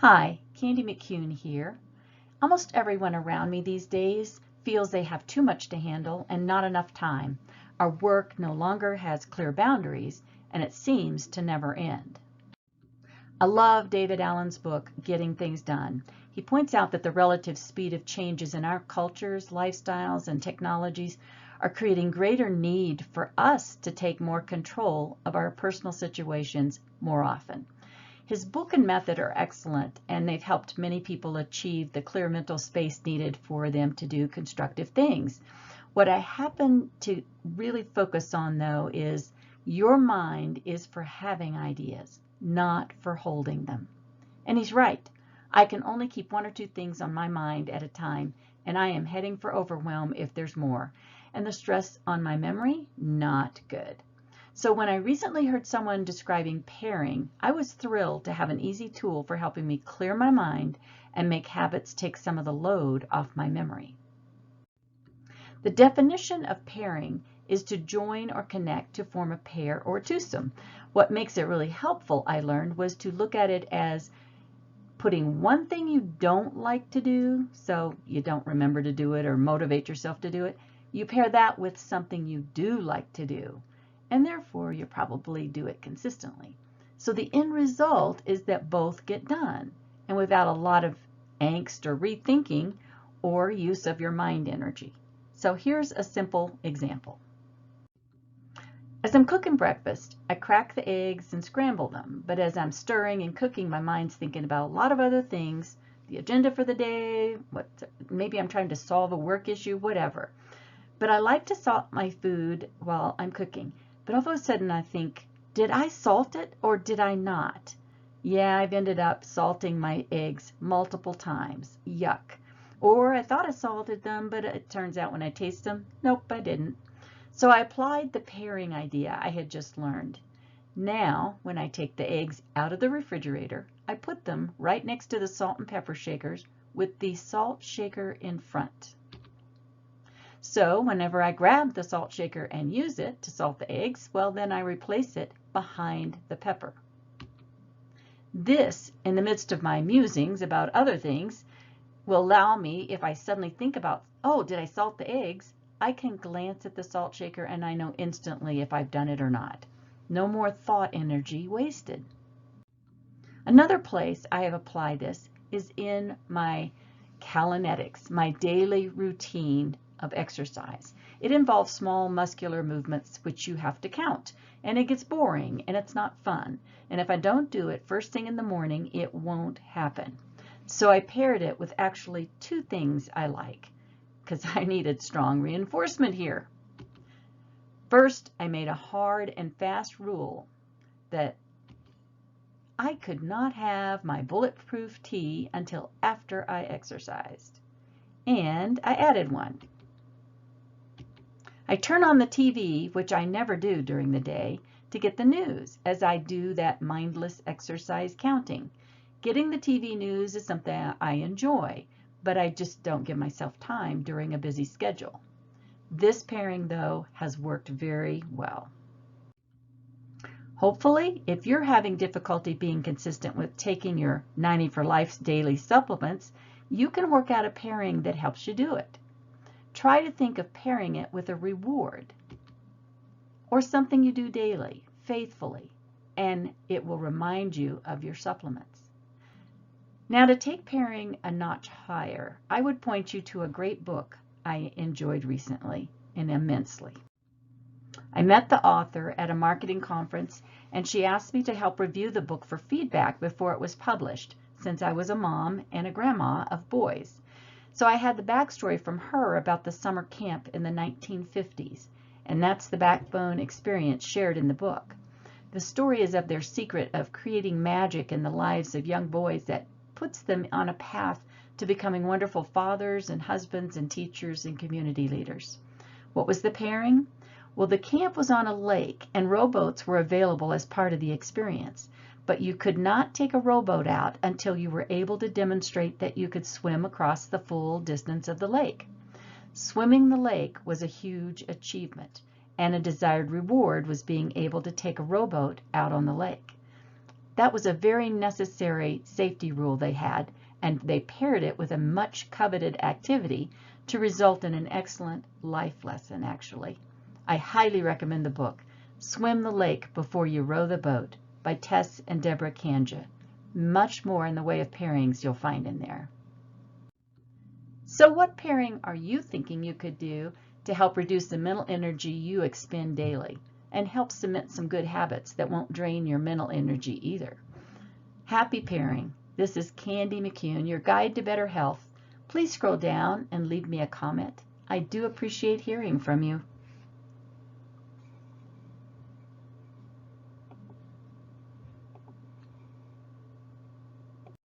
Hi, Candy McCune here. Almost everyone around me these days feels they have too much to handle and not enough time. Our work no longer has clear boundaries, and it seems to never end. I love David Allen's book, Getting Things Done. He points out that the relative speed of changes in our cultures, lifestyles, and technologies are creating greater need for us to take more control of our personal situations more often. His book and method are excellent, and they've helped many people achieve the clear mental space needed for them to do constructive things. What I happen to really focus on, though, is your mind is for having ideas, not for holding them. And he's right. I can only keep one or two things on my mind at a time, and I am heading for overwhelm if there's more. And the stress on my memory, not good. So when I recently heard someone describing pairing, I was thrilled to have an easy tool for helping me clear my mind and make habits take some of the load off my memory. The definition of pairing is to join or connect to form a pair or twosome. What makes it really helpful, I learned, was to look at it as putting one thing you don't like to do, so you don't remember to do it or motivate yourself to do it. You pair that with something you do like to do, and therefore you probably do it consistently. So the end result is that both get done, and without a lot of angst or rethinking or use of your mind energy. So here's a simple example. As I'm cooking breakfast, I crack the eggs and scramble them, but as I'm stirring and cooking, my mind's thinking about a lot of other things, the agenda for the day, maybe I'm trying to solve a work issue, whatever. But I like to salt my food while I'm cooking. But all of a sudden I think, did I salt it or did I not? Yeah, I've ended up salting my eggs multiple times. Yuck. Or I thought I salted them, but it turns out when I taste them, nope, I didn't. So I applied the pairing idea I had just learned. Now, when I take the eggs out of the refrigerator, I put them right next to the salt and pepper shakers with the salt shaker in front. So whenever I grab the salt shaker and use it to salt the eggs, well, then I replace it behind the pepper. This, in the midst of my musings about other things, will allow me, if I suddenly think about, oh, did I salt the eggs? I can glance at the salt shaker and I know instantly if I've done it or not. No more thought energy wasted. Another place I have applied this is in my Kalinetics, my daily routine of exercise. It involves small muscular movements which you have to count, and it gets boring and it's not fun. And if I don't do it first thing in the morning, it won't happen. So I paired it with actually two things I like, because I needed strong reinforcement here. First, I made a hard and fast rule that I could not have my bulletproof tea until after I exercised. And I added one. I turn on the TV, which I never do during the day, to get the news, as I do that mindless exercise counting. Getting the TV news is something I enjoy, but I just don't give myself time during a busy schedule. This pairing, though, has worked very well. Hopefully, if you're having difficulty being consistent with taking your 90 for Life's daily supplements, you can work out a pairing that helps you do it. Try to think of pairing it with a reward or something you do daily, faithfully, and it will remind you of your supplements. Now, to take pairing a notch higher, I would point you to a great book I enjoyed recently and immensely. I met the author at a marketing conference, and she asked me to help review the book for feedback before it was published, since I was a mom and a grandma of boys. So I had the backstory from her about the summer camp in the 1950s, and that's the backbone experience shared in the book. The story is of their secret of creating magic in the lives of young boys that puts them on a path to becoming wonderful fathers and husbands and teachers and community leaders. What was the pairing? Well, the camp was on a lake, and rowboats were available as part of the experience. But you could not take a rowboat out until you were able to demonstrate that you could swim across the full distance of the lake. Swimming the lake was a huge achievement, and a desired reward was being able to take a rowboat out on the lake. That was a very necessary safety rule they had, and they paired it with a much coveted activity to result in an excellent life lesson, actually. I highly recommend the book, Swim the Lake Before You Row the Boat by Tess and Deborah Kanja. Much more in the way of pairings you'll find in there. So what pairing are you thinking you could do to help reduce the mental energy you expend daily and help cement some good habits that won't drain your mental energy either? Happy pairing. This is Candy McCune, your guide to better health. Please scroll down and leave me a comment. I do appreciate hearing from you.